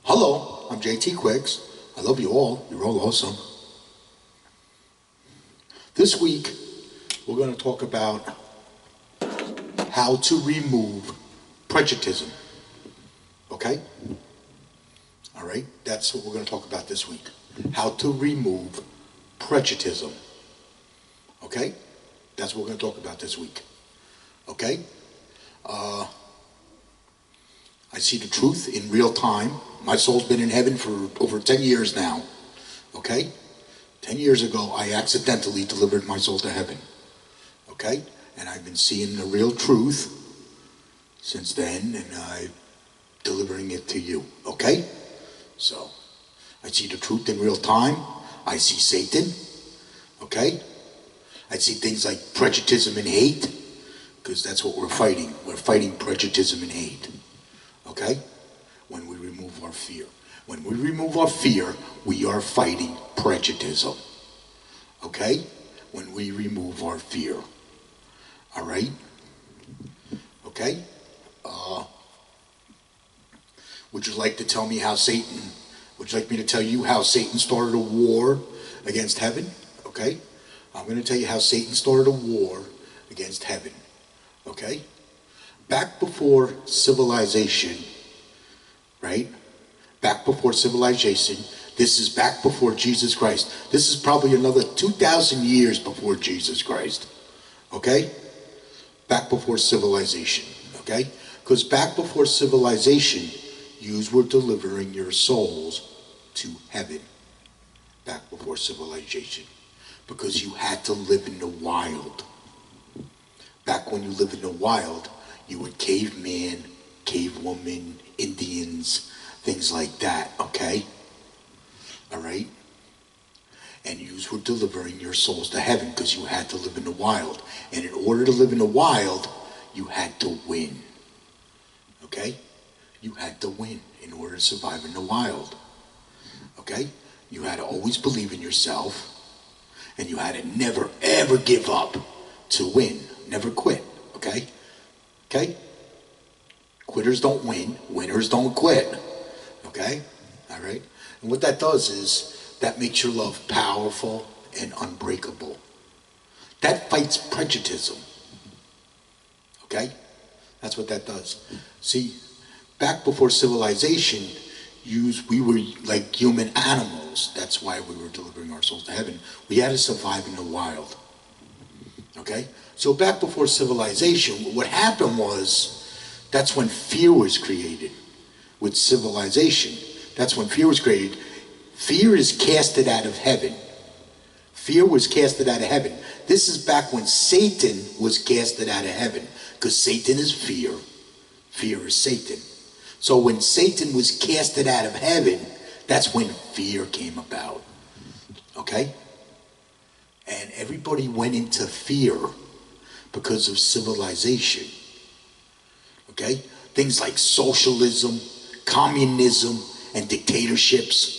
Hello, I'm JT Quicks. I love you all. You're all awesome. This week, we're going to talk about how to remove prejuditism. Okay? All right? That's what we're going to talk about this week. How to remove prejuditism. Okay? That's what we're going to talk about this week. Okay? I see the truth in real time. My soul's been in heaven for over 10 years now. Okay? 10 years ago, I accidentally delivered my soul to heaven. Okay? And I've been seeing the real truth since then, and I'm delivering it to you. Okay? So, I see the truth in real time. I see Satan. Okay? I see things like prejuditism and hate, because that's what we're fighting. We're fighting prejuditism and hate. Okay? When we remove our fear. When we remove our fear, we are fighting prejuditism. Okay? When we remove our fear. All right? Okay? Would you like to tell me how Satan, would you like me to tell you how Satan started a war against heaven? Okay? I'm going to tell you how Satan started a war against heaven. Okay? Back before civilization, right? Back before civilization, this is back before Jesus Christ. This is probably another 2,000 years before Jesus Christ. Okay? Back before civilization. Okay? Because back before civilization, yous were delivering your souls to heaven. Back before civilization. Because you had to live in the wild. Back when you lived in the wild, you were caveman, cavewoman, Indians, things like that, okay? All right? And you were delivering your souls to heaven because you had to live in the wild. And in order to live in the wild, you had to win. Okay? You had to win in order to survive in the wild. Okay? You had to always believe in yourself. And you had to never, ever give up to win. Never quit. Okay? Okay? Quitters don't win. Winners don't quit. Okay? All right? And what that does is that makes your love powerful and unbreakable. That fights prejuditism. Okay? That's what that does. See, back before civilization, we were like human animals. That's why we were delivering our souls to heaven. We had to survive in the wild. Okay? So back before civilization, what happened was, that's when fear was created. With civilization, that's when fear was created. Fear is casted out of heaven. Fear was casted out of heaven. This is back when Satan was casted out of heaven. Because Satan is fear. Fear is Satan. So when Satan was casted out of heaven, that's when fear came about. Okay? And everybody went into fear because of civilization. Okay? Things like socialism, communism, and dictatorships.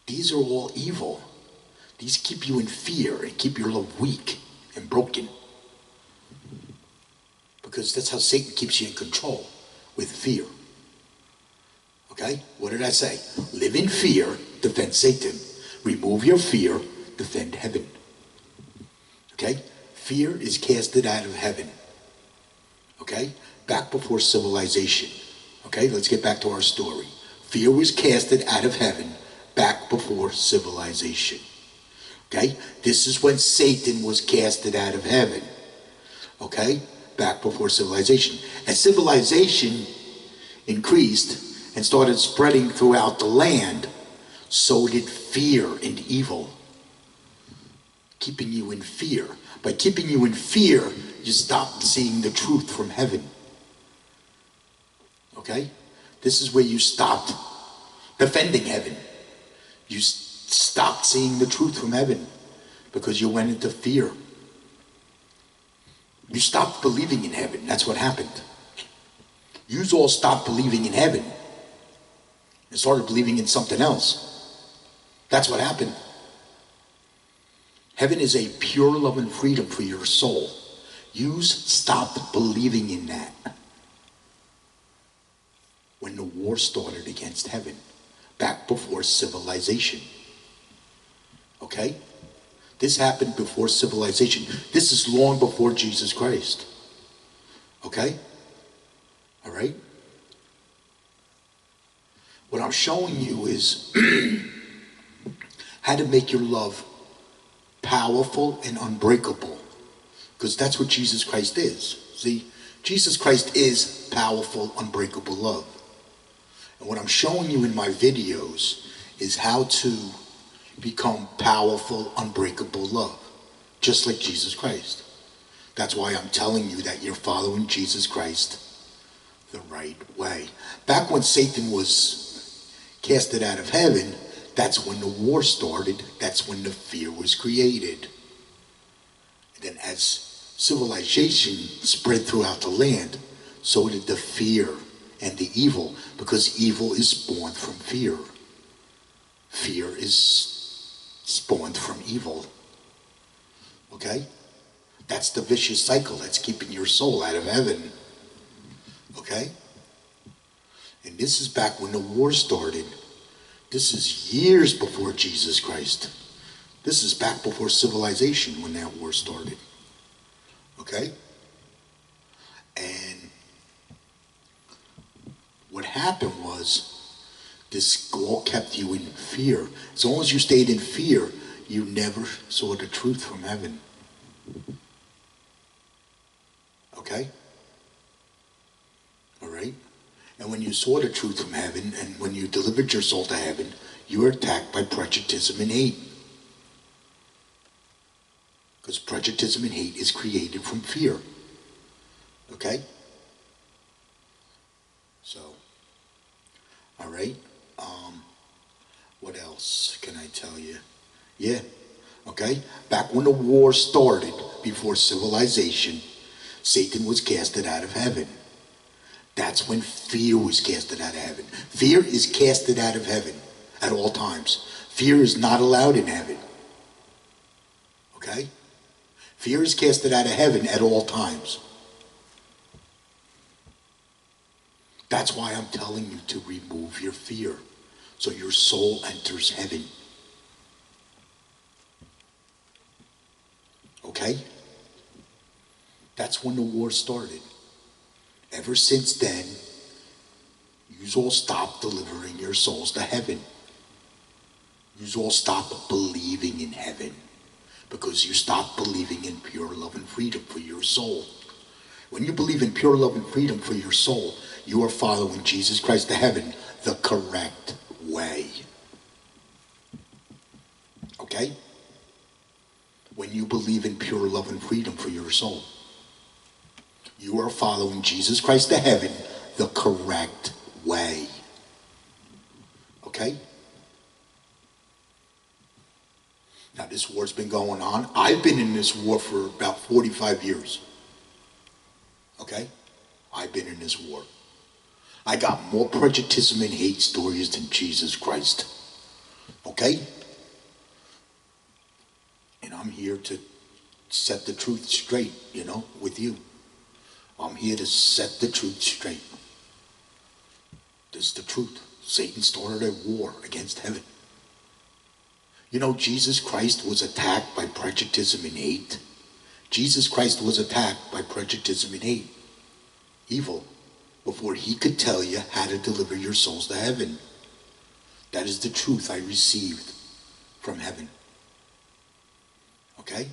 These are all evil. These keep you in fear and keep your love weak and broken. Because that's how Satan keeps you in control, with fear. Okay? What did I say? Live in fear, defend Satan. Remove your fear, defend heaven. Okay? Fear is casted out of heaven. Okay? Back before civilization. Okay? Let's get back to our story. Fear was casted out of heaven back before civilization. Okay? This is when Satan was casted out of heaven. Okay? Back before civilization. As civilization increased and started spreading throughout the land, so did fear and evil. Keeping you in fear. By keeping you in fear, you stopped seeing the truth from heaven. Okay? This is where you stopped defending heaven. You stopped seeing the truth from heaven because you went into fear. You stopped believing in heaven. That's what happened. You all stopped believing in heaven and started believing in something else. That's what happened. Heaven is a pure love and freedom for your soul. You stopped believing in that. When the war started against heaven, back before civilization. Okay? This happened before civilization. This is long before Jesus Christ. Okay? All right? What I'm showing you is how to make your love powerful and unbreakable. Because that's what Jesus Christ is. See, Jesus Christ is powerful, unbreakable love. And what I'm showing you in my videos is how to become powerful, unbreakable love. Just like Jesus Christ. That's why I'm telling you that you're following Jesus Christ the right way. Back when Satan was casted out of heaven, that's when the war started. That's when the fear was created. And then as civilization spread throughout the land, so did the fear and the evil, because evil is spawned from fear. Fear is spawned from evil. Okay? That's the vicious cycle that's keeping your soul out of heaven. Okay? And this is back when the war started. This is years before Jesus Christ. This is back before civilization when that war started. Okay? And what happened was, this all kept you in fear. As long as you stayed in fear, you never saw the truth from heaven. Okay? All right? And when you saw the truth from heaven, and when you delivered your soul to heaven, you were attacked by prejudice and hate. Because prejudice and hate is created from fear. Okay? So, all right? What else can I tell you? Yeah, okay? Back when the war started, before civilization, Satan was casted out of heaven. That's when fear was casted out of heaven. Fear is casted out of heaven at all times. Fear is not allowed in heaven. Okay? Fear is casted out of heaven at all times. That's why I'm telling you to remove your fear, so your soul enters heaven. Okay? That's when the war started. Ever since then, you all stopped delivering your souls to heaven. You all stopped believing in heaven, because you stopped believing in pure love and freedom for your soul. When you believe in pure love and freedom for your soul, you are following Jesus Christ to heaven the correct way. Okay? When you believe in pure love and freedom for your soul, you are following Jesus Christ to heaven the correct way. Okay? Now, this war's been going on. I've been in this war for about 45 years. Okay? I've been in this war. I got more prejudice and hate stories than Jesus Christ. Okay? And I'm here to set the truth straight, with you. I'm here to set the truth straight. This is the truth. Satan started a war against heaven. Jesus Christ was attacked by prejudice and hate. Jesus Christ was attacked by prejudice and hate. Evil. Before he could tell you how to deliver your souls to heaven. That is the truth I received from heaven. Okay?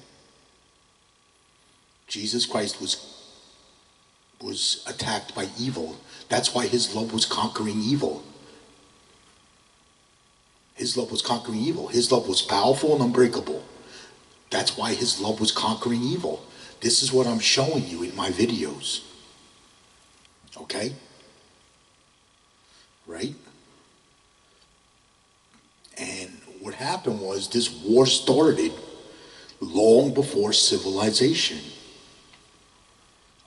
Jesus Christ was attacked by evil. That's why his love was conquering evil. His love was conquering evil. His love was powerful and unbreakable. That's why his love was conquering evil. This is what I'm showing you in my videos. Okay? Right? And what happened was, this war started long before civilization.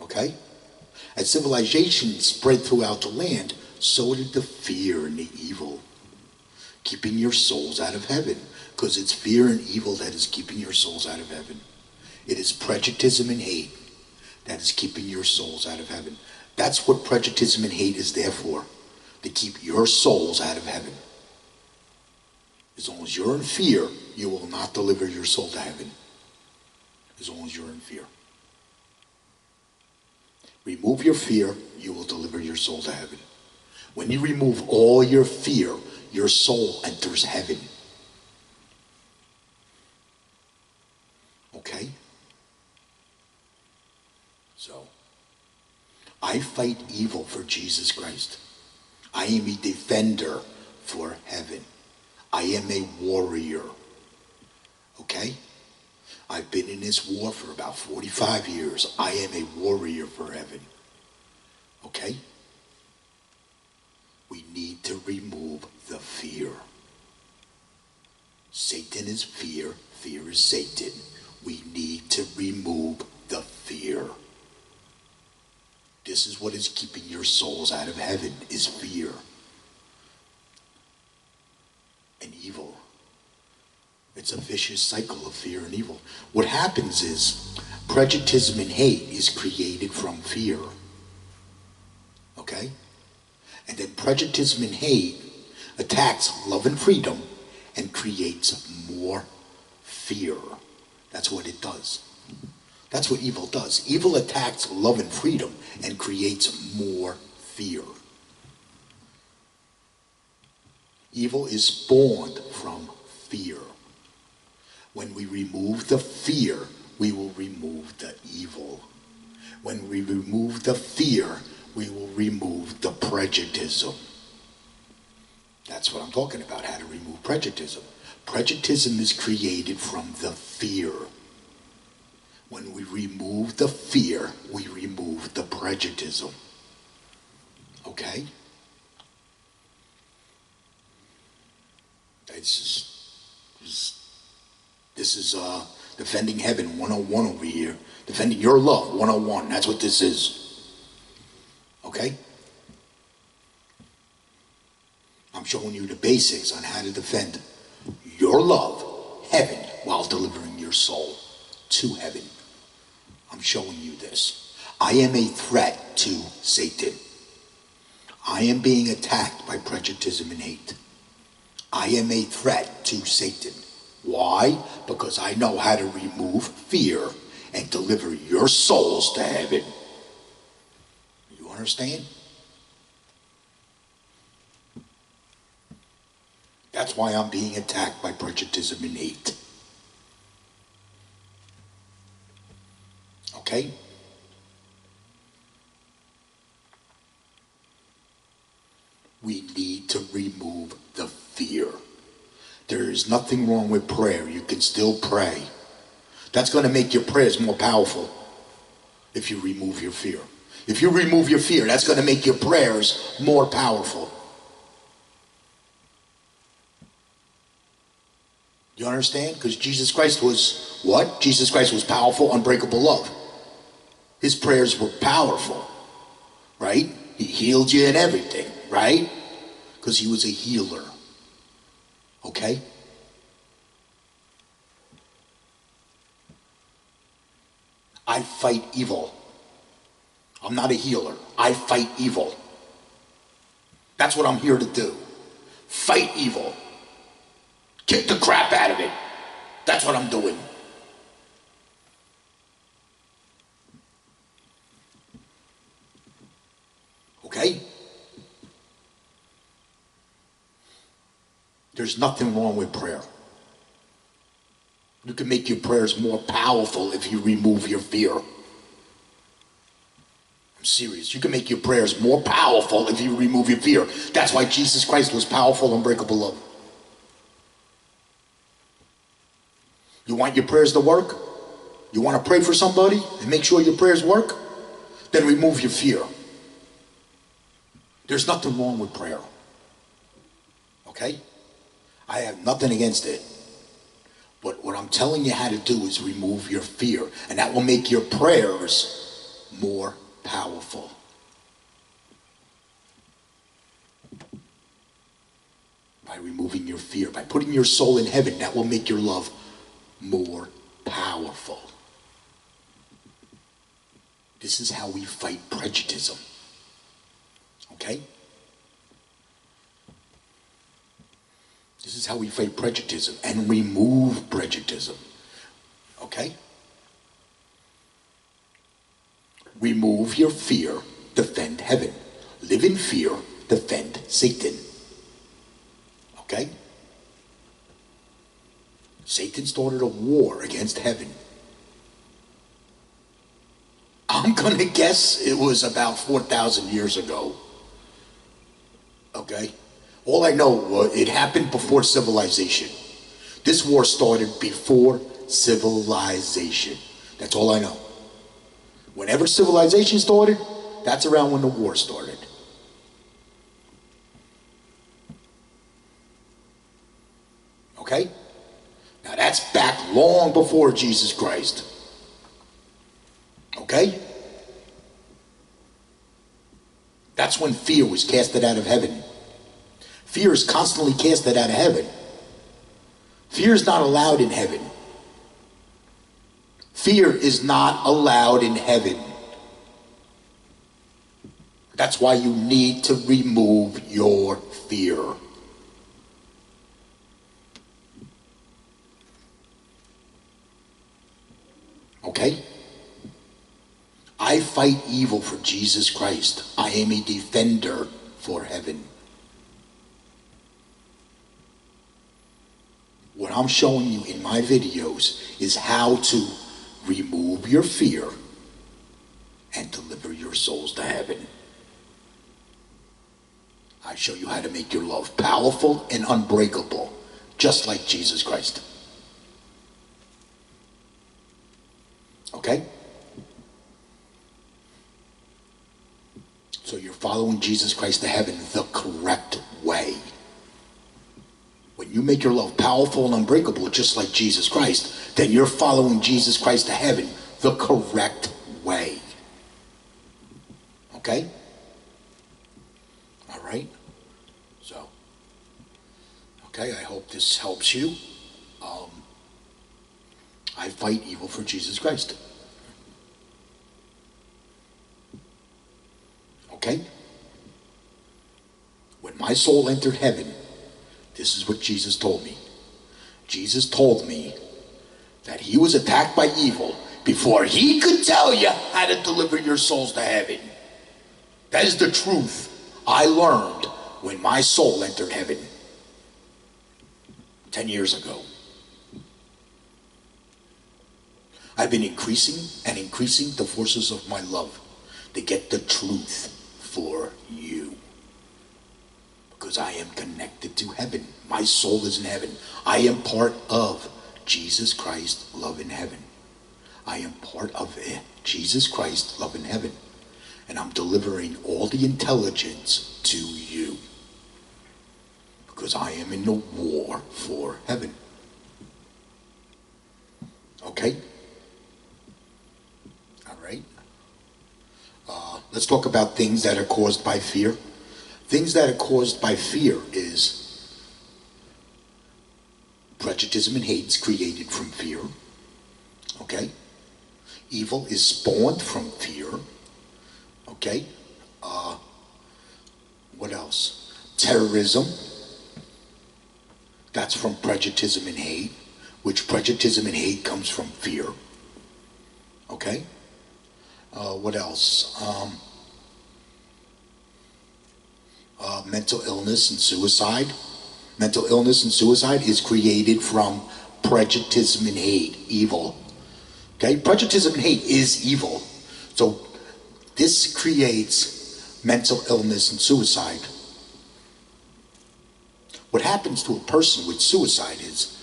Okay? As civilization spread throughout the land, so did the fear and the evil, keeping your souls out of heaven. Because it's fear and evil that is keeping your souls out of heaven. It is prejudice and hate that is keeping your souls out of heaven. That's what prejudice and hate is there for. to keep your souls out of heaven. As long as you're in fear, you will not deliver your soul to heaven. As long as you're in fear. Remove your fear, you will deliver your soul to heaven. When you remove all your fear, your soul enters heaven. Okay? So, I fight evil for Jesus Christ. I am a defender for heaven. I am a warrior. Okay? I've been in this war for about 45 years. I am a warrior for heaven. Okay? We need to remove the fear. Satan is fear. Fear is Satan. We need to remove the fear. This is what is keeping your souls out of heaven, is fear and evil. It's a vicious cycle of fear and evil. What happens is prejudice and hate is created from fear. Okay? And then prejudice and hate attacks love and freedom and creates more fear. That's what it does. That's what evil does. Evil attacks love and freedom and creates more fear. Evil is spawned from fear. When we remove the fear, we will remove the evil. When we remove the fear, we will remove the prejudism. That's what I'm talking about, how to remove prejudism. Prejudism is created from the fear. When we remove the fear, we remove the prejudism. Okay? This is defending heaven 101 over here. Defending your love 101. That's what this is. Okay? I'm showing you the basics on how to defend your love, heaven, while delivering your soul to heaven. I'm showing you this. I am a threat to Satan. I am being attacked by prejudice and hate. I am a threat to Satan. Why? Because I know how to remove fear and deliver your souls to heaven. You understand? That's why I'm being attacked by prejudice and hate. Okay? We need to remove the fear. There is nothing wrong with prayer. You can still pray. That's going to make your prayers more powerful if you remove your fear. If you remove your fear, that's going to make your prayers more powerful. You understand? Because Jesus Christ was what? Jesus Christ was powerful, unbreakable love. His prayers were powerful, right? He healed you and everything, right? Because he was a healer. Okay? I fight evil. I'm not a healer. I fight evil. That's what I'm here to do. Fight evil. Kick the crap out of it. That's what I'm doing. Okay? There's nothing wrong with prayer. You can make your prayers more powerful if you remove your fear. I'm serious. You can make your prayers more powerful if you remove your fear. That's why Jesus Christ was powerful, unbreakable love. You want your prayers to work? You want to pray for somebody and make sure your prayers work? Then remove your fear. There's nothing wrong with prayer. Okay? I have nothing against it. But what I'm telling you how to do is remove your fear. And that will make your prayers more powerful. By removing your fear, by putting your soul in heaven, that will make your love more powerful. This is how we fight prejudice. Okay? This is how we fight prejudice and remove prejudice. Okay? Remove your fear, defend heaven. Live in fear, defend Satan. Okay? Satan started a war against heaven. I'm going to guess it was about 4,000 years ago. Okay? All I know, it happened before civilization. This war started before civilization. That's all I know. Whenever civilization started, that's around when the war started. Okay? Now that's back long before Jesus Christ. Okay? That's when fear was casted out of heaven. Fear is constantly casted out of heaven. Fear is not allowed in heaven. Fear is not allowed in heaven. That's why you need to remove your fear. Okay? I fight evil for Jesus Christ. I am a defender for heaven. What I'm showing you in my videos is how to remove your fear and deliver your souls to heaven. I show you how to make your love powerful and unbreakable, just like Jesus Christ. Okay? So you're following Jesus Christ to heaven the correct way. When you make your love powerful and unbreakable, just like Jesus Christ, then you're following Jesus Christ to heaven the correct way. Okay? All right? So, okay, I hope this helps you. I fight evil for Jesus Christ. Okay? When my soul entered heaven, this is what Jesus told me. Jesus told me that he was attacked by evil before he could tell you how to deliver your souls to heaven. That is the truth I learned when my soul entered heaven 10 years ago. I've been increasing and increasing the forces of my love to get the truth for you. Because I am connected to heaven. My soul is in heaven. I am part of Jesus Christ, love in heaven. I am part of it. Jesus Christ, love in heaven. And I'm delivering all the intelligence to you. Because I am in the war for heaven. Okay? All right. Let's talk about things that are caused by fear. Things that are caused by fear is prejudice and hate is created from fear. Okay? Evil is spawned from fear. Okay? What else? Terrorism. That's from prejudice and hate, which prejudice and hate comes from fear. Okay? What else? Mental illness and suicide. Mental illness and suicide is created from prejudice and hate, evil. Okay? Prejudice and hate is evil. So this creates mental illness and suicide. What happens to a person with suicide is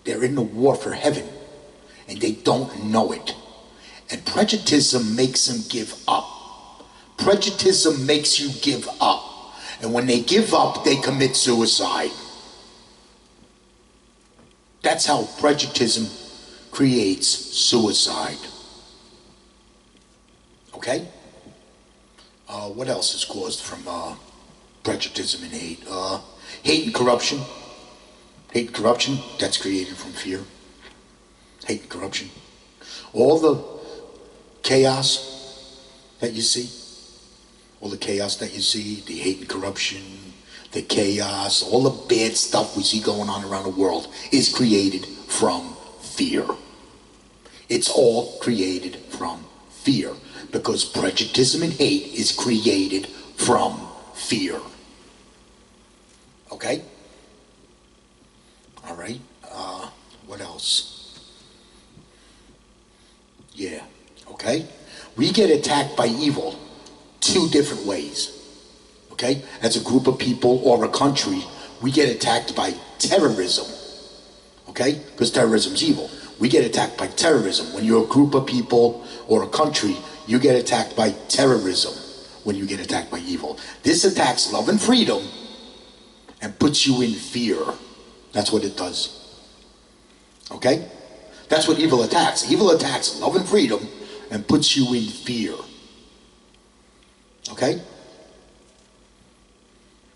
they're in the war for heaven and they don't know it. And prejudice makes them give up. Prejudice makes you give up. And when they give up, they commit suicide. That's how prejudice creates suicide. Okay? What else is caused from prejudice and hate? Hate and corruption. Hate and corruption, that's created from fear. Hate and corruption. All the chaos that you see, the hate and corruption, the chaos, all the bad stuff we see going on around the world is created from fear. It's all created from fear, because prejudice and hate is created from fear. Okay? All right. What else? Yeah. Okay? We get attacked by evil two different ways. Okay? As a group of people or a country, we get attacked by terrorism. Okay? Because terrorism is evil. We get attacked by terrorism. When you're a group of people or a country, you get attacked by terrorism when you get attacked by evil. This attacks love and freedom and puts you in fear. That's what it does. Okay? That's what evil attacks. Evil attacks love and freedom and puts you in fear. Okay?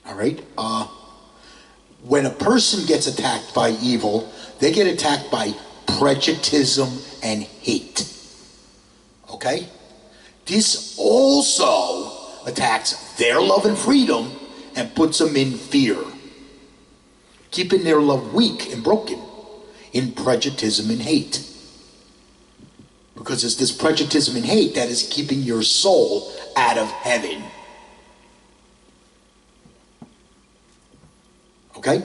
All right? When a person gets attacked by evil, they get attacked by prejudice and hate. Okay? This also attacks their love and freedom and puts them in fear, keeping their love weak and broken in prejudice and hate. Because it's this prejudice and hate that is keeping your soul out of heaven. Okay?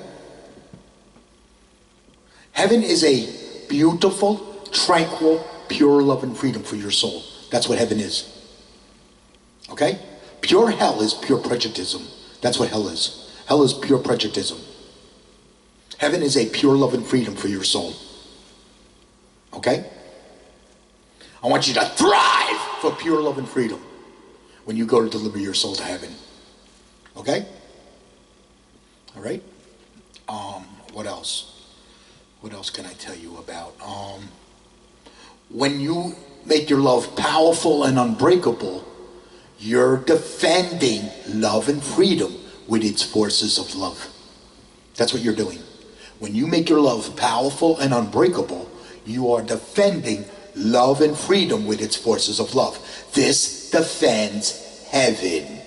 Heaven is a beautiful, tranquil, pure love and freedom for your soul. That's what heaven is. Okay? Pure hell is pure prejudism. That's what hell is. Hell is pure prejudism. Heaven is a pure love and freedom for your soul. Okay? I want you to thrive for pure love and freedom when you go to deliver your soul to heaven. Okay? All right? What else? What else can I tell you about? When you make your love powerful and unbreakable, you're defending love and freedom with its forces of love. That's what you're doing. When you make your love powerful and unbreakable, you are defending love and freedom with its forces of love. This defends heaven.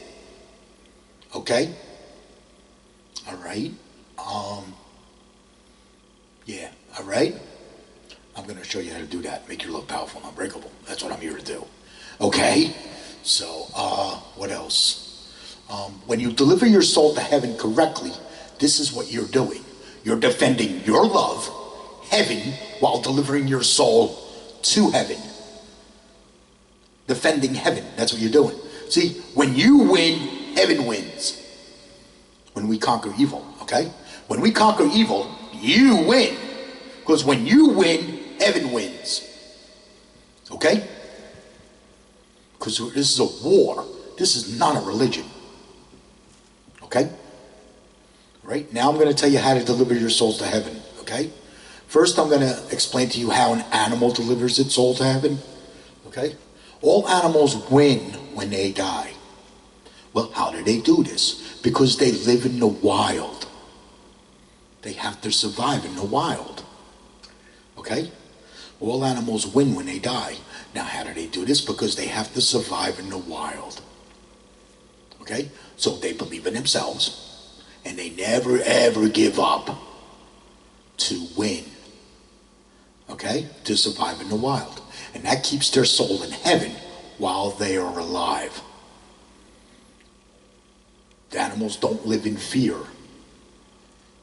Okay? All right? Yeah, all right? I'm going to show you how to do that. Make your love powerful and unbreakable. That's what I'm here to do. Okay? So, what else? When you deliver your soul to heaven correctly, this is what you're doing. You're defending your love, heaven, while delivering your soul to heaven. Defending heaven. That's what you're doing. See, when you win, heaven wins. When we conquer evil, okay? When we conquer evil, you win. Because when you win, heaven wins. Okay? Because this is a war. This is not a religion. Okay? Right? Now I'm going to tell you how to deliver your souls to heaven. Okay? First, I'm going to explain to you how an animal delivers its soul to heaven. Okay? All animals win when they die. Well, how do they do this? Because they live in the wild. They have to survive in the wild. Okay? All animals win when they die. Now, how do they do this? Because they have to survive in the wild. Okay? So they believe in themselves, and they never ever give up to win. Okay? To survive in the wild. And that keeps their soul in heaven while they are alive. The animals don't live in fear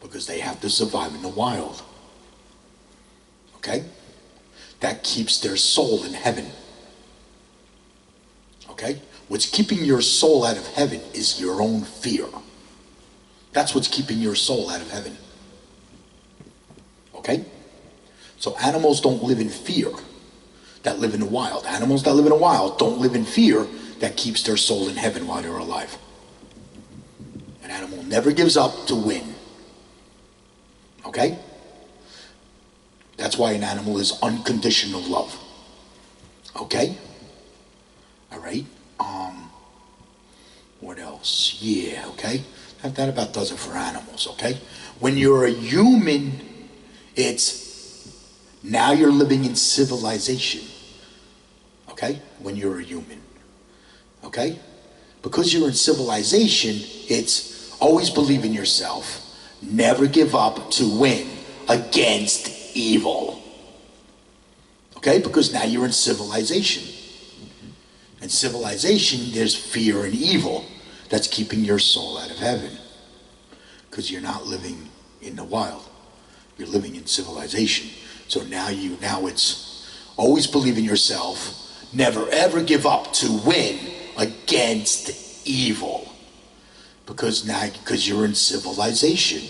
because they have to survive in the wild. Okay? That keeps their soul in heaven. Okay? What's keeping your soul out of heaven is your own fear. That's what's keeping your soul out of heaven. Okay? So animals don't live in fear that live in the wild. Animals that live in the wild don't live in fear that keeps their soul in heaven while they're alive. An animal never gives up to win. Okay? That's why an animal is unconditional love. Okay? All right? What else? Yeah, okay? That about does it for animals, okay? When you're a human, it's now you're living in civilization. Okay? When you're a human. Okay? Because you're in civilization, it's Always believe in yourself. Never give up to win against evil. Okay? Because now you're in civilization. In civilization, there's fear and evil that's keeping your soul out of heaven. Because you're not living in the wild. You're living in civilization. So now it's always believe in yourself. Never ever give up to win against evil. Because you're in civilization.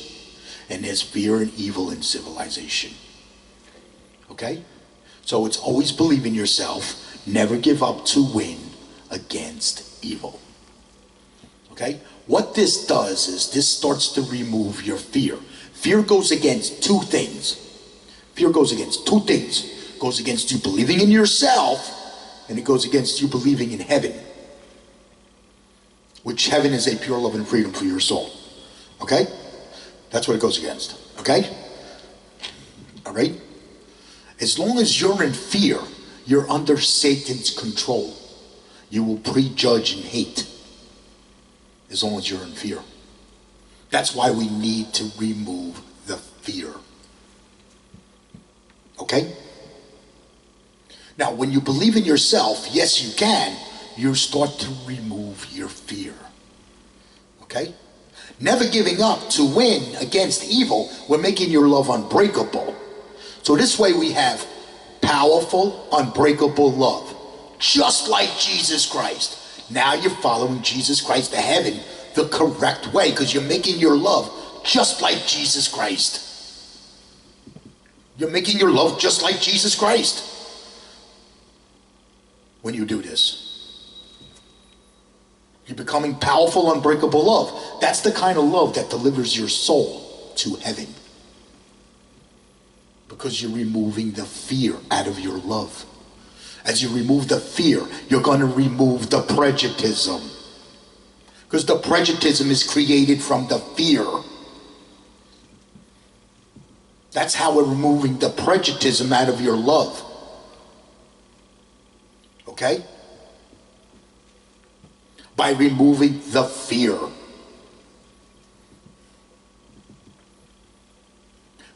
And there's fear and evil in civilization. Okay? So it's always believe in yourself. Never give up to win against evil. Okay? What this does is this starts to remove your fear. Fear goes against two things. Fear goes against two things. It goes against you believing in yourself, and it goes against you believing in heaven. Which heaven is a pure love and freedom for your soul. Okay? That's what it goes against. Okay? All right? As long as you're in fear, you're under Satan's control. You will prejudge and hate. As long as you're in fear. That's why we need to remove the fear. Okay? Now, when you believe in yourself, yes, you can. You start to remove your fear. Okay? Never giving up to win against evil. We're making your love unbreakable. So this way we have powerful, unbreakable love. Just like Jesus Christ. Now you're following Jesus Christ to heaven the correct way because you're making your love just like Jesus Christ. You're making your love just like Jesus Christ when you do this. You're becoming powerful, unbreakable love. That's the kind of love that delivers your soul to heaven. Because you're removing the fear out of your love. As you remove the fear, you're going to remove the prejudism. Because the prejudism is created from the fear. That's how we're removing the prejudism out of your love. Okay? By removing the fear.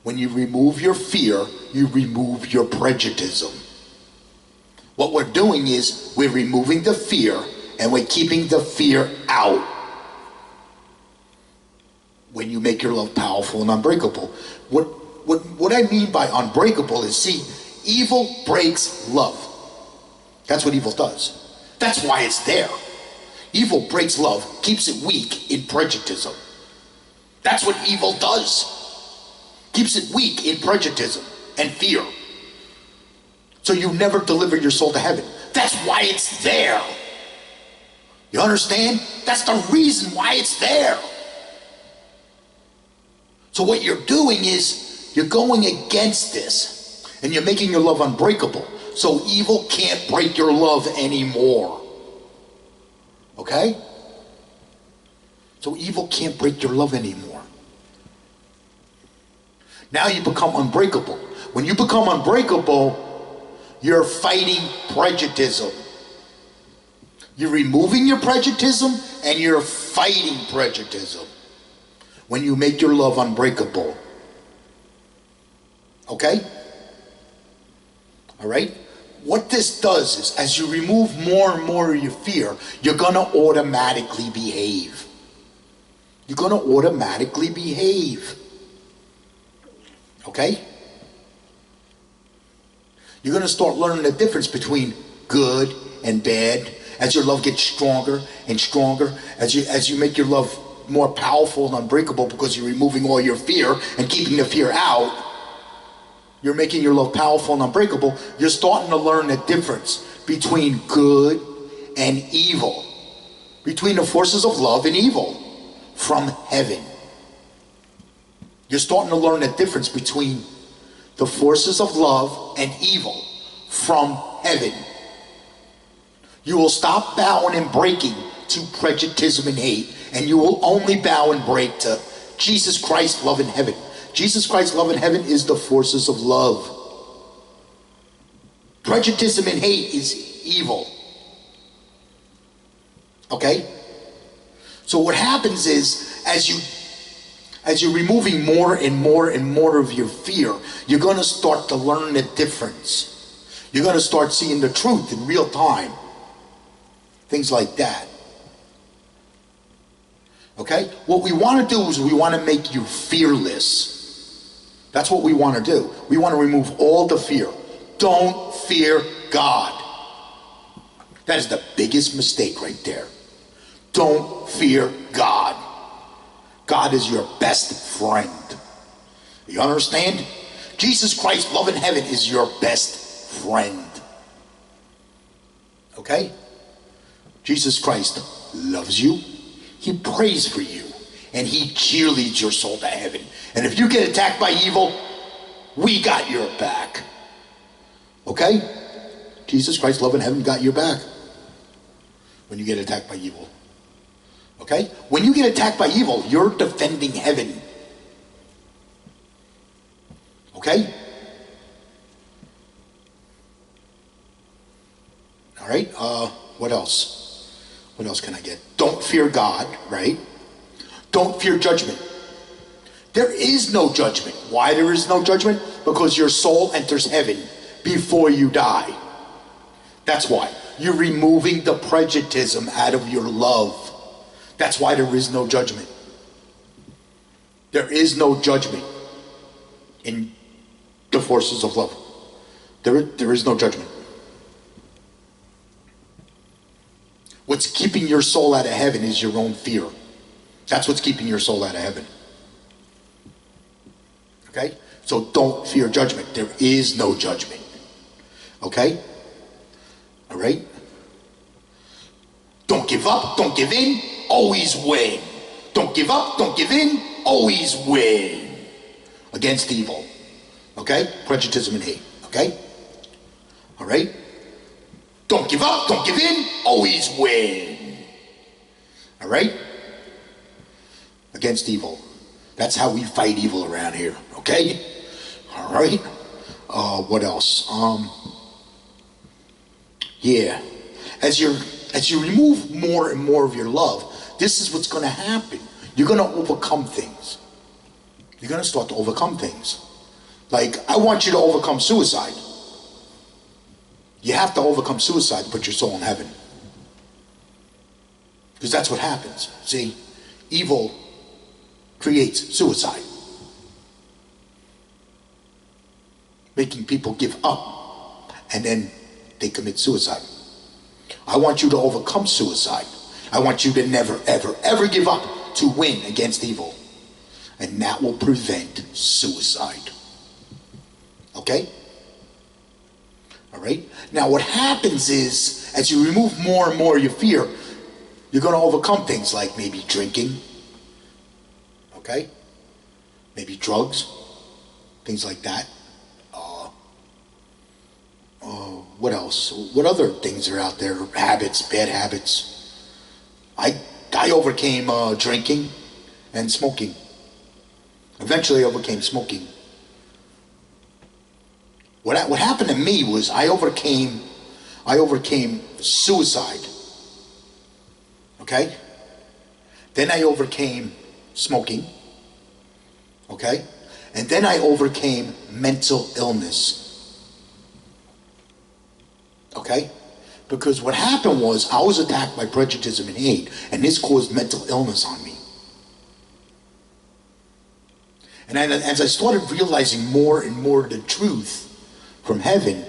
When you remove your fear, you remove your prejudism. What we're doing is we're removing the fear and we're keeping the fear out. When you make your love powerful and unbreakable. What I mean by unbreakable is, see, evil breaks love. That's what evil does. That's why it's there. Evil breaks love, keeps it weak in prejudism. That's what evil does. Keeps it weak in prejudism and fear. So you never deliver your soul to heaven. That's why it's there. You understand? That's the reason why it's there. So what you're doing is you're going against this and you're making your love unbreakable. So evil can't break your love anymore. Okay? So evil can't break your love anymore. Now you become unbreakable. When you become unbreakable, you're fighting prejudism. You're removing your prejudism and you're fighting prejudism. When you make your love unbreakable. Okay? All right? What this does is, as you remove more and more of your fear, you're going to automatically behave. You're going to automatically behave. Okay? You're going to start learning the difference between good and bad. As your love gets stronger and stronger, as you make your love more powerful and unbreakable because you're removing all your fear and keeping the fear out, you're making your love powerful and unbreakable. You're starting to learn the difference between good and evil, between the forces of love and evil from heaven. You're starting to learn the difference between the forces of love and evil from heaven. You will stop bowing and breaking to prejudism and hate, and you will only bow and break to Jesus Christ, love in heaven. Jesus Christ's love in heaven is the forces of love. Prejudism and hate is evil. Okay? So what happens is, as you're removing more and more and more of your fear, you're going to start to learn the difference. You're going to start seeing the truth in real time. Things like that. Okay? What we want to do is we want to make you fearless. That's what we want to do. We want to remove all the fear. Don't fear God. That is the biggest mistake right there. Don't fear God. God is your best friend. You understand? Jesus Christ, love in heaven, is your best friend. Okay? Jesus Christ loves you. He prays for you. And he cheerleads your soul to heaven. And if you get attacked by evil, we got your back. Okay? Jesus Christ, love in heaven, got your back when you get attacked by evil. Okay? When you get attacked by evil, you're defending heaven. Okay? All right? What else? What else can I get? Don't fear God, right? Don't fear judgment. There is no judgment. Why there is no judgment? Because your soul enters heaven before you die. That's why. You're removing the prejudism out of your love. That's why there is no judgment. There is no judgment in the forces of love. There is no judgment. What's keeping your soul out of heaven is your own fear. That's what's keeping your soul out of heaven. Okay? So don't fear judgment. There is no judgment. Okay? All right? Don't give up, don't give in, always win. Don't give up, don't give in, always win. Against evil. Okay? Prejudice hate. Okay? All right? Don't give up, don't give in, always win. All right? Against evil. That's how we fight evil around here. Okay? All right? What else? Yeah. As you remove more and more of your love, this is what's going to happen. You're going to overcome things. You're going to start to overcome things. Like, I want you to overcome suicide. You have to overcome suicide to put your soul in heaven. Because that's what happens. See, evil creates suicide. Making people give up, and then they commit suicide. I want you to overcome suicide. I want you to never, ever, ever give up to win against evil. And that will prevent suicide. Okay? All right? Now what happens is, as you remove more and more of your fear, you're going to overcome things like maybe drinking. Okay? Maybe drugs. Things like that. What else? What other things are out there? Habits, bad habits. I overcame drinking and smoking. Eventually I overcame smoking. What happened to me was I overcame suicide. Okay? Then I overcame smoking. Okay? And then I overcame mental illness. Okay? Because what happened was I was attacked by prejudice and hate, and this caused mental illness on me. And as I started realizing more and more the truth from heaven,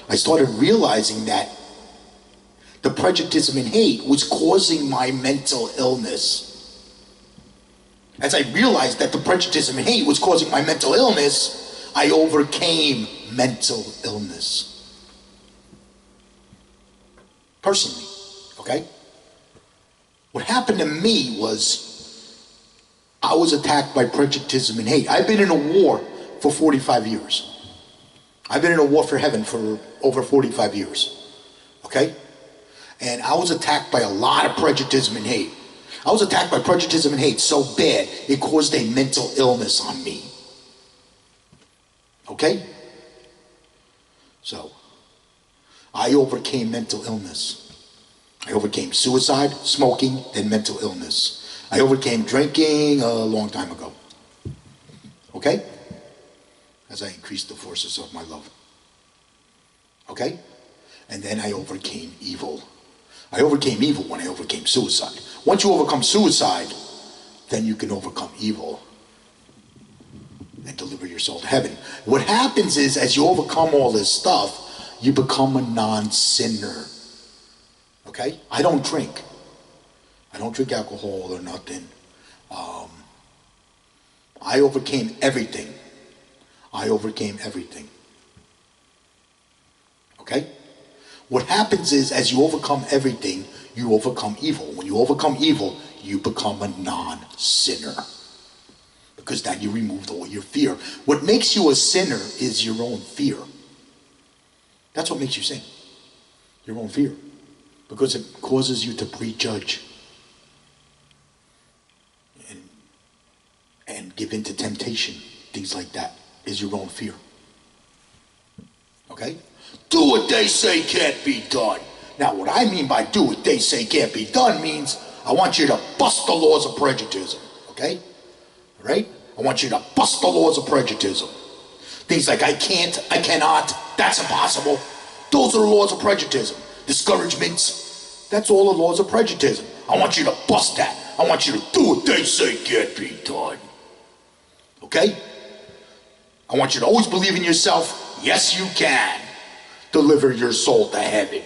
I started realizing that the prejudice and hate was causing my mental illness. As I realized that the prejudice and hate was causing my mental illness, I overcame mental illness. Personally, okay? What happened to me was I was attacked by prejudice and hate. I've been in a war for 45 years. I've been in a war for heaven for over 45 years, okay? And I was attacked by a lot of prejudice and hate. I was attacked by prejudice and hate so bad, it caused a mental illness on me. Okay? So, I overcame mental illness. I overcame suicide, smoking, and mental illness. I overcame drinking a long time ago. Okay? As I increased the forces of my love. Okay? And then I overcame evil. I overcame evil when I overcame suicide. Once you overcome suicide, then you can overcome evil and deliver your soul to heaven. What happens is, as you overcome all this stuff, you become a non-sinner. Okay? I don't drink. I don't drink alcohol or nothing. I overcame everything. I overcame everything. Okay? What happens is, as you overcome everything, you overcome evil. When you overcome evil, you become a non-sinner. Because then you removed all your fear. What makes you a sinner is your own fear. That's what makes you sin. Your own fear. Because it causes you to prejudge. And give in to temptation. Things like that is your own fear. Okay? Do what they say can't be done. Now, what I mean by do what they say can't be done means I want you to bust the laws of prejudism. Okay? All right? I want you to bust the laws of prejudism. Things like I can't, I cannot, that's impossible. Those are the laws of prejudism. Discouragements, that's all the laws of prejudism. I want you to bust that. I want you to do what they say can't be done. Okay? I want you to always believe in yourself. Yes, you can. Deliver your soul to heaven.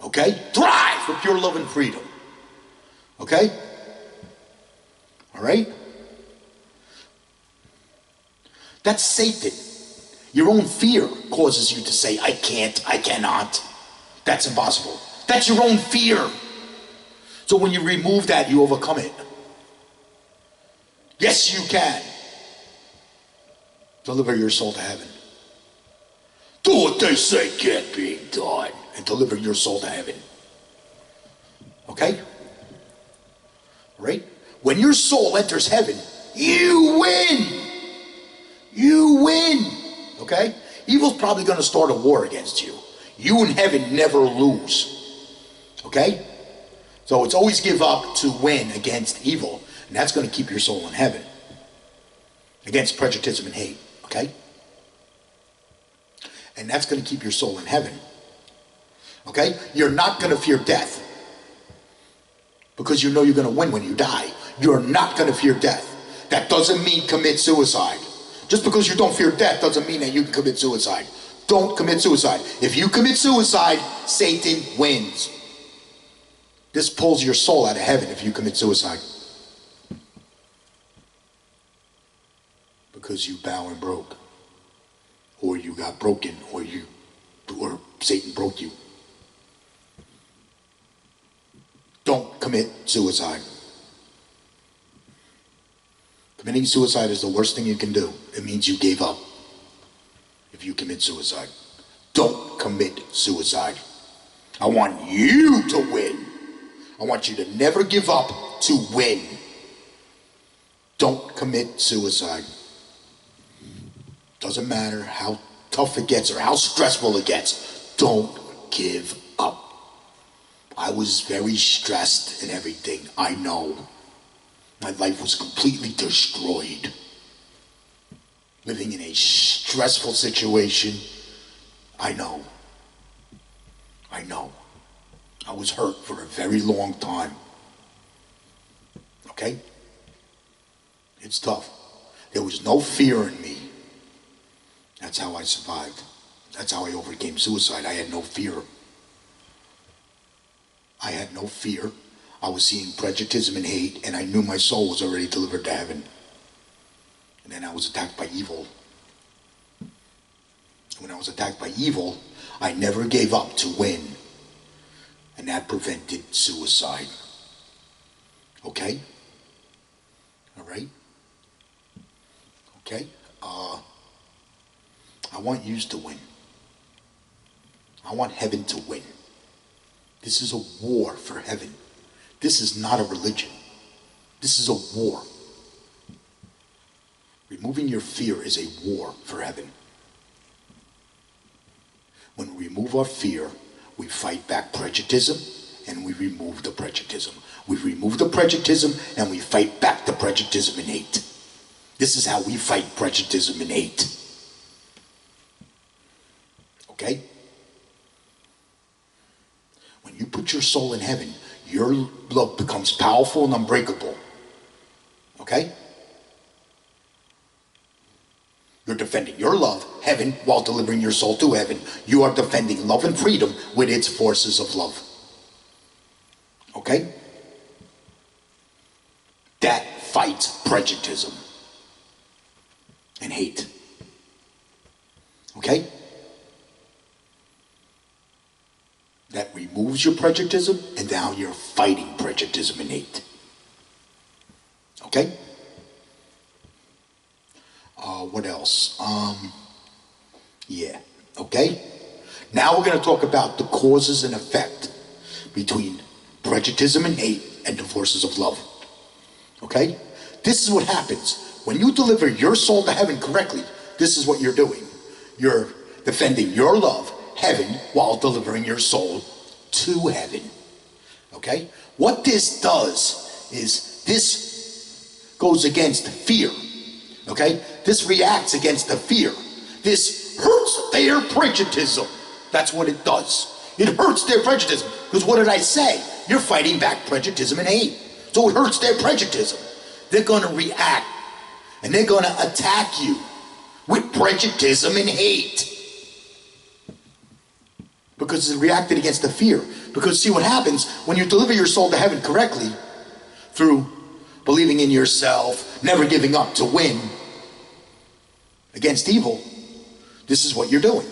Okay? Thrive for pure love and freedom. Okay? All right? That's Satan. Your own fear causes you to say, I can't, I cannot. That's impossible. That's your own fear. So when you remove that, you overcome it. Yes, you can. Deliver your soul to heaven. Do what they say can't be done. And deliver your soul to heaven. Okay? Right? When your soul enters heaven, you win. You win. Okay? Evil's probably going to start a war against you. You in heaven never lose. Okay? So it's always give up to win against evil. And that's going to keep your soul in heaven. Against prejudice and hate. Okay? And that's going to keep your soul in heaven. Okay? You're not going to fear death. Because you know you're going to win when you die. You're not going to fear death. That doesn't mean commit suicide. Just because you don't fear death doesn't mean that you can commit suicide. Don't commit suicide. If you commit suicide, Satan wins. This pulls your soul out of heaven if you commit suicide. Because you bow and broke. Or you got broken. Or Satan broke you. Don't commit suicide. Committing suicide is the worst thing you can do. It means you gave up. If you commit suicide. Don't commit suicide. I want you to win. I want you to never give up to win. Don't commit suicide. Doesn't matter how tough it gets or how stressful it gets. Don't give up. I was very stressed and everything. I know. My life was completely destroyed. Living in a stressful situation. I know. I know. I was hurt for a very long time. Okay? It's tough. There was no fear in me. That's how I survived. That's how I overcame suicide. I had no fear. I had no fear. I was seeing prejudice and hate, and I knew my soul was already delivered to heaven. And then I was attacked by evil. When I was attacked by evil, I never gave up to win. And that prevented suicide. Okay? All right? Okay? I want you to win. I want heaven to win. This is a war for heaven. This is not a religion. This is a war. Removing your fear is a war for heaven. When we remove our fear, we fight back prejudice and we remove the prejudice. prejudism. We remove the prejudism and we fight back the prejudism and hate. This is how we fight prejudism and hate. Okay? When you put your soul in heaven, your love becomes powerful and unbreakable. Okay? You're defending your love, heaven, while delivering your soul to heaven. You are defending love and freedom with its forces of love. Okay? That fights prejudism and hate. Okay? That removes your prejudism, and now you're fighting prejudism and hate. Okay? What else? Yeah. Okay? Now we're going to talk about the causes and effect between prejudism and hate and the forces of love. Okay? This is what happens. When you deliver your soul to heaven correctly, this is what you're doing. You're defending your love, heaven, while delivering your soul to heaven. Okay? What this does is this goes against fear. Okay? This reacts against the fear. This hurts their prejudism. That's what it does. It hurts their prejudism. Because what did I say? You're fighting back prejudism and hate. So it hurts their prejudism. They're going to react. And they're going to attack you with prejudism and hate. Because it reacted against the fear. Because see what happens when you deliver your soul to heaven correctly through believing in yourself, never giving up to win against evil. This is what you're doing.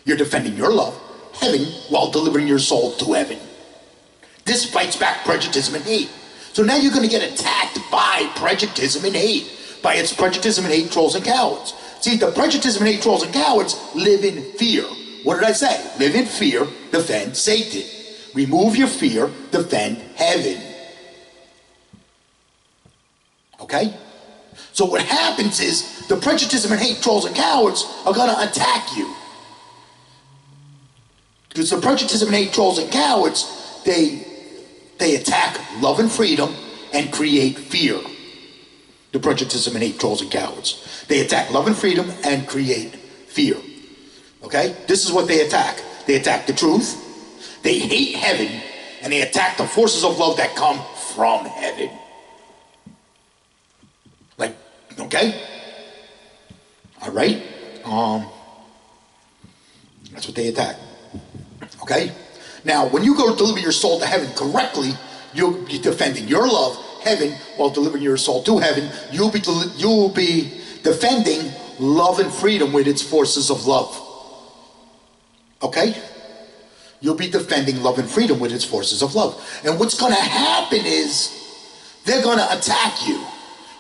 You're defending your love, heaven, while delivering your soul to heaven. This fights back prejudism and hate. So now you're going to get attacked by prejudism and hate. By its prejudism and hate trolls and cowards. See, the prejudism and hate trolls and cowards live in fear. What did I say? Live in fear, defend Satan. Remove your fear, defend heaven. Okay? So what happens is the prejudism and hate trolls and cowards are going to attack you. Because the prejudism and hate trolls and cowards, they attack love and freedom and create fear. The prejudism and hate trolls and cowards. They attack love and freedom and create fear. Okay? This is what they attack. They attack the truth. They hate heaven. And they attack the forces of love that come from heaven. Like, okay? All right? That's what they attack. Okay? Now, when you go to deliver your soul to heaven correctly, you'll be defending your love, heaven, while delivering your soul to heaven. You'll be defending love and freedom with its forces of love. Okay? You'll be defending love and freedom with its forces of love. And what's going to happen is they're going to attack you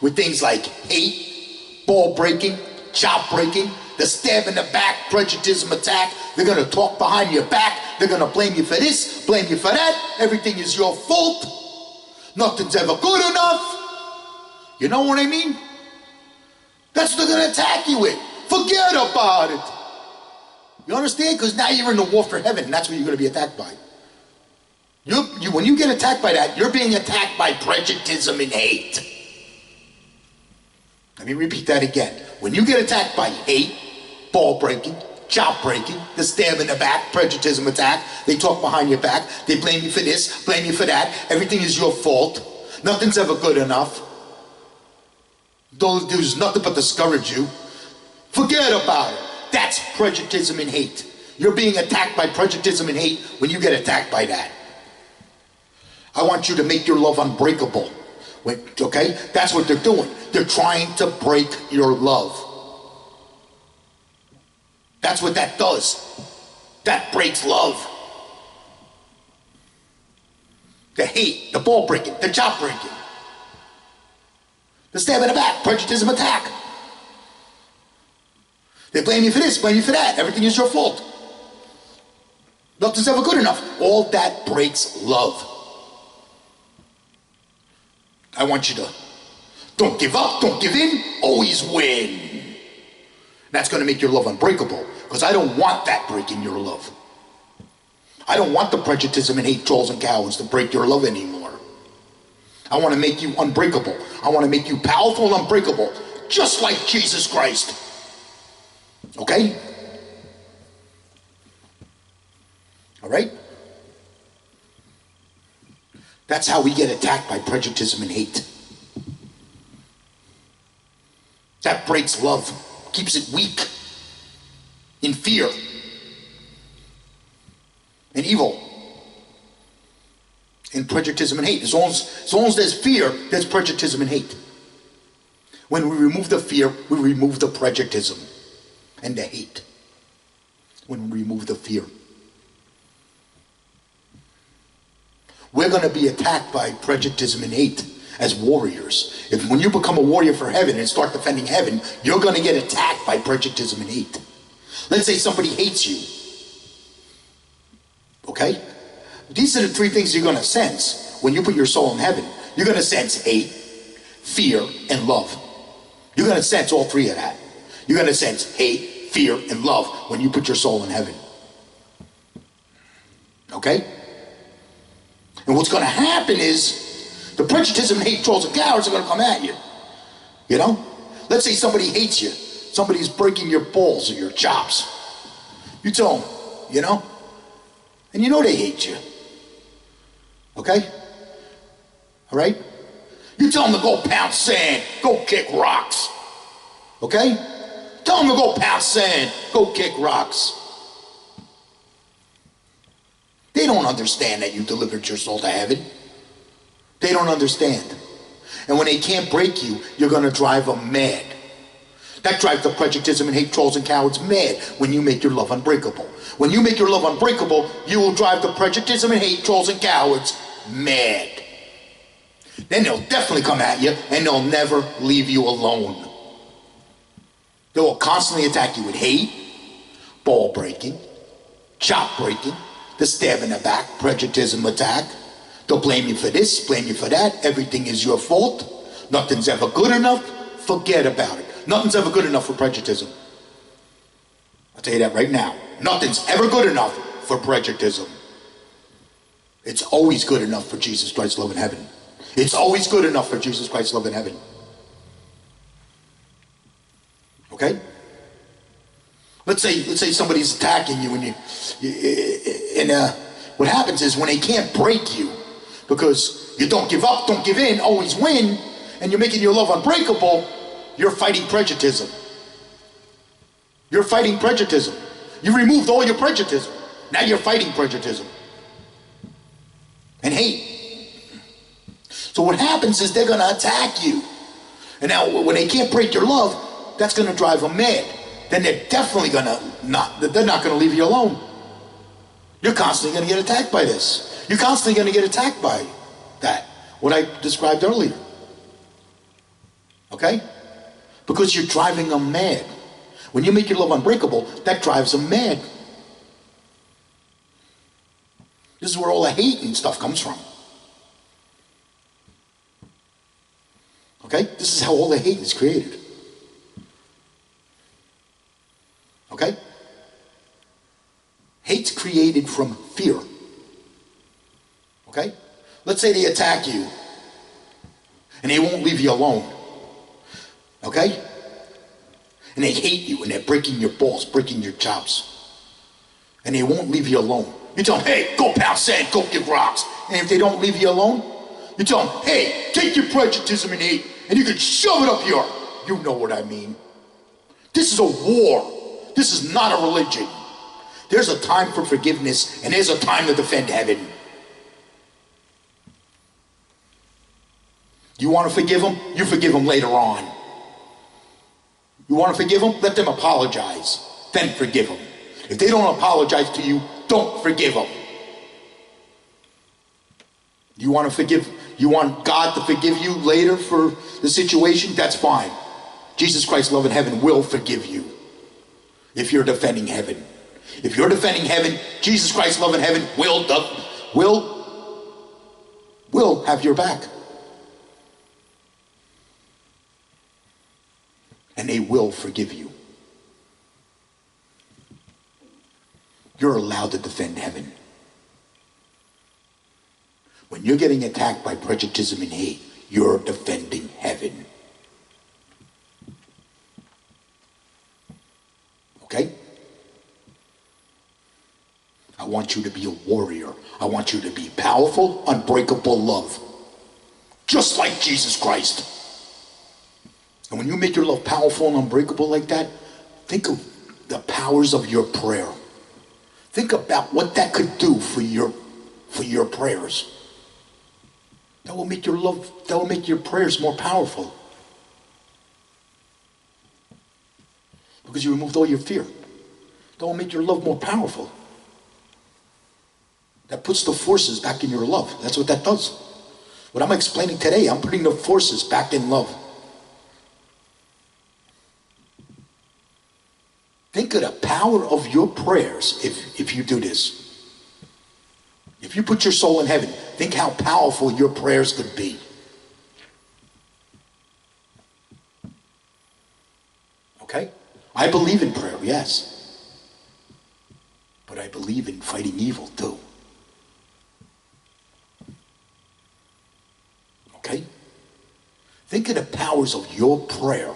with things like hate, ball breaking, chop breaking, the stab in the back, prejudism attack. They're going to talk behind your back. They're going to blame you for this, blame you for that. Everything is your fault. Nothing's ever good enough. You know what I mean? That's what they're going to attack you with. Forget about it. You understand? Because now you're in the war for heaven, and that's what you're going to be attacked by. When you get attacked by that, you're being attacked by prejudism and hate. Let me repeat that again. When you get attacked by hate, ball breaking, chop breaking, the stab in the back, prejudism attack, they talk behind your back, they blame you for this, blame you for that, everything is your fault, nothing's ever good enough, there's nothing but discourage you, forget about it. That's prejudism and hate. You're being attacked by prejudism and hate when you get attacked by that. I want you to make your love unbreakable. Okay? That's what they're doing. They're trying to break your love. That's what that does. That breaks love. The hate, the ball breaking, the chop breaking, the stab in the back, prejudism attack. They blame you for this, blame you for that. Everything is your fault. Nothing's ever good enough. All that breaks love. I want you to don't give up, don't give in, always win. That's going to make your love unbreakable, because I don't want that breaking your love. I don't want the prejuditism and hate, trolls and cowards to break your love anymore. I want to make you unbreakable. I want to make you powerful and unbreakable, just like Jesus Christ. Okay? All right? That's how we get attacked by prejuditism and hate. That breaks love, keeps it weak, in fear and evil, and prejuditism and hate. As long as there's fear, there's prejuditism and hate. When we remove the fear, we remove the prejuditism and the hate. When we remove the fear, we're going to be attacked by prejuditism and hate as warriors. When you become a warrior for heaven and start defending heaven, you're going to get attacked by prejuditism and hate. Let's say somebody hates you. Okay? These are the three things you're going to sense when you put your soul in heaven. You're going to sense hate, fear, and love. You're going to sense all three of that. You're going to sense hate, fear, and love when you put your soul in heaven. Okay? And what's going to happen is the prejuditism, hate, trolls, and cowards are going to come at you. You know? Let's say somebody hates you. Somebody's breaking your balls or your chops. You tell them, you know? And you know they hate you. Okay? All right? You tell them to go pound sand, go kick rocks. Okay? Tell them to go pound sand, go kick rocks. They don't understand that you delivered your soul to heaven. They don't understand. And when they can't break you, you're going to drive them mad. That drives the prejuditism and hate, trolls and cowards mad when you make your love unbreakable. When you make your love unbreakable, you will drive the prejuditism and hate, trolls and cowards mad. Then they'll definitely come at you and they'll never leave you alone. They will constantly attack you with hate, ball breaking, chop breaking, the stab in the back, prejuditism attack. They'll blame you for this, blame you for that. Everything is your fault. Nothing's ever good enough. Forget about it. Nothing's ever good enough for prejuditism. I'll tell you that right now. Nothing's ever good enough for prejuditism. It's always good enough for Jesus Christ's love in heaven. It's always good enough for Jesus Christ's love in heaven. Okay? Let's say somebody's attacking you and what happens is when they can't break you because you don't give up, don't give in, always win, and you're making your love unbreakable, you're fighting prejuditism. You're fighting prejuditism. You removed all your prejuditism. Now you're fighting prejuditism and hate. So what happens is they're going to attack you. And now when they can't break your love, that's going to drive them mad. Then they're definitely going to they're not going to leave you alone. You're constantly going to get attacked by this. You're constantly going to get attacked by that, what I described earlier. Okay? Because you're driving them mad. When you make your love unbreakable, that drives them mad. This is where all the hate and stuff comes from. Okay? This is how all the hate is created. Okay? Hate's created from fear. Okay? Let's say they attack you and they won't leave you alone. Okay? And they hate you and they're breaking your balls, breaking your chops. And they won't leave you alone. You tell them, hey, go pound sand, go kick rocks. And if they don't leave you alone, you tell them, hey, take your prejuditism and hate and you can shove it up your, you know what I mean. This is a war. This is not a religion. There's a time for forgiveness and there's a time to defend heaven. You want to forgive them? You forgive them later on. You want to forgive them? Let them apologize. Then forgive them. If they don't apologize to you, don't forgive them. You want to forgive? You want God to forgive you later for the situation? That's fine. Jesus Christ's love in heaven will forgive you if you're defending heaven. If you're defending heaven, Jesus Christ's love in heaven will have your back. And they will forgive you. You're allowed to defend heaven. When you're getting attacked by prejudice and hate, you're defending heaven. Okay? I want you to be a warrior. I want you to be powerful, unbreakable love. Just like Jesus Christ. And when you make your love powerful and unbreakable like that, think of the powers of your prayer. Think about what that could do for your prayers. That will make your prayers more powerful. Because you removed all your fear. That will make your love more powerful. That puts the forces back in your love. That's what that does. What I'm explaining today, I'm putting the forces back in love. Think of the power of your prayers if you do this. If you put your soul in heaven, think how powerful your prayers could be. Okay? I believe in prayer, yes. But I believe in fighting evil too. Okay? Think of the powers of your prayer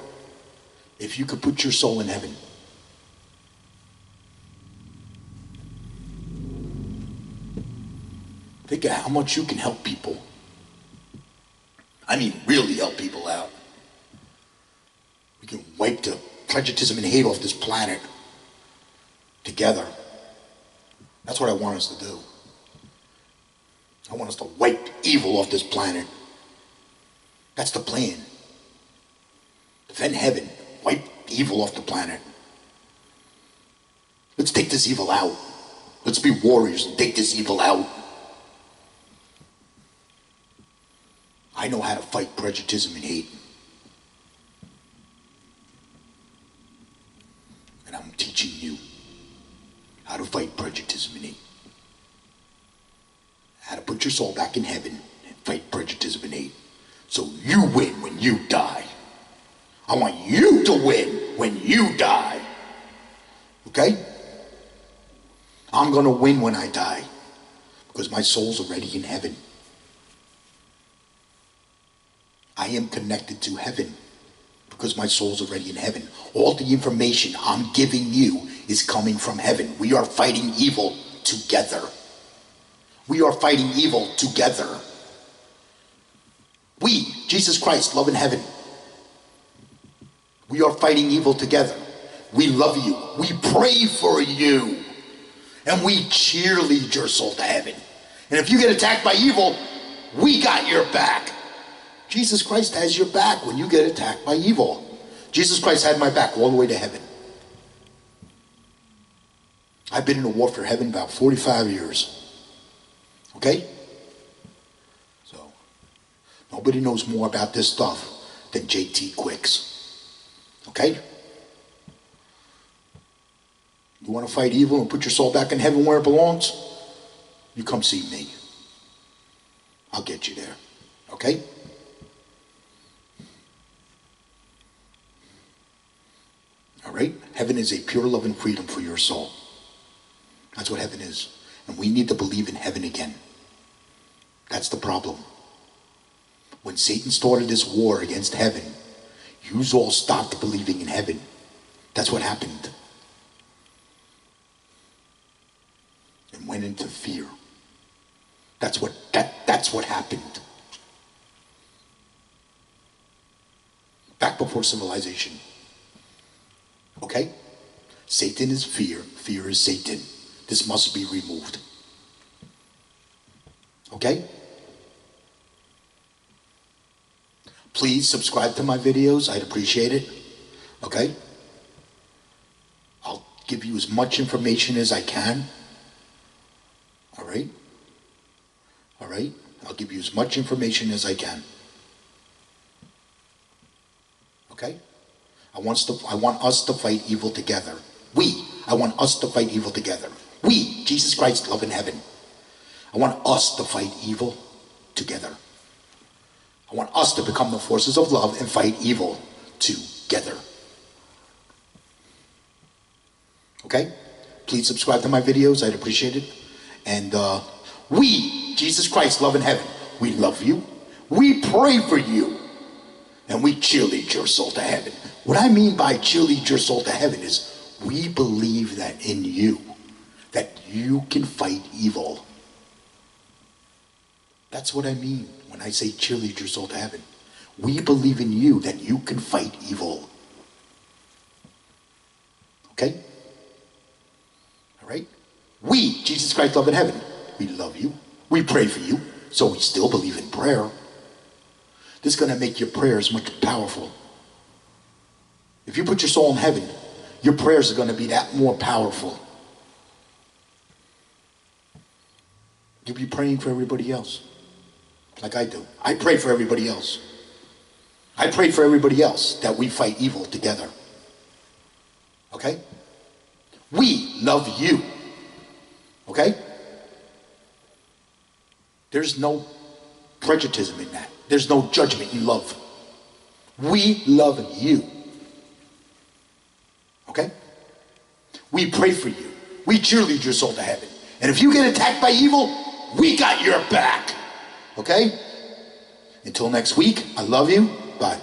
if you could put your soul in heaven. Think of how much you can help people. I mean, really help people out. We can wipe the prejudice and hate off this planet together. That's what I want us to do. I want us to wipe evil off this planet. That's the plan. Defend heaven. Wipe evil off the planet. Let's take this evil out. Let's be warriors and take this evil out. I know how to fight prejudice and hate. And I'm teaching you how to fight prejudice and hate. How to put your soul back in heaven and fight prejudice and hate. So you win when you die. I want you to win when you die. Okay? I'm going to win when I die. Because my soul's already in heaven. I am connected to heaven because my soul's already in heaven. All the information I'm giving you is coming from heaven. We are fighting evil together. We are fighting evil together. We, Jesus Christ, love in heaven. We are fighting evil together. We love you. We pray for you. And we cheerlead your soul to heaven. And if you get attacked by evil, we got your back. Jesus Christ has your back when you get attacked by evil. Jesus Christ had my back all the way to heaven. I've been in a war for heaven about 45 years. Okay? So, nobody knows more about this stuff than JT Quicks. Okay? You want to fight evil and put your soul back in heaven where it belongs? You come see me. I'll get you there. Okay? All right? Heaven is a pure love and freedom for your soul. That's what heaven is. And we need to believe in heaven again. That's the problem. When Satan started this war against heaven, you all stopped believing in heaven. That's what happened. And went into fear. That's what happened. Back before civilization. Okay? Satan is fear. Fear is Satan. This must be removed. Okay? Please subscribe to my videos. I'd appreciate it. Okay? I'll give you as much information as I can. All right? All right? I'll give you as much information as I can. Okay? I want us to fight evil together. I want us to fight evil together. We, Jesus Christ, love in heaven. I want us to fight evil together. I want us to become the forces of love and fight evil together. Okay? Please subscribe to my videos. I'd appreciate it. And We, Jesus Christ, love in heaven, we love you. We pray for you. And we cheerlead your soul to heaven. What I mean by cheerlead your soul to heaven is we believe that in you, that you can fight evil. That's what I mean when I say cheerlead your soul to heaven. We believe in you that you can fight evil. Okay? All right? We, Jesus Christ, love in heaven, we love you. We pray for you. So we still believe in prayer. This is going to make your prayers much powerful. If you put your soul in heaven, your prayers are going to be that more powerful. You'll be praying for everybody else, like I do. I pray for everybody else. I pray for everybody else that we fight evil together. Okay? We love you. Okay? There's no prejudism in that. There's no judgment in love. We love you. Okay? We pray for you. We cheerlead your soul to heaven. And if you get attacked by evil, we got your back. Okay? Until next week, I love you. Bye.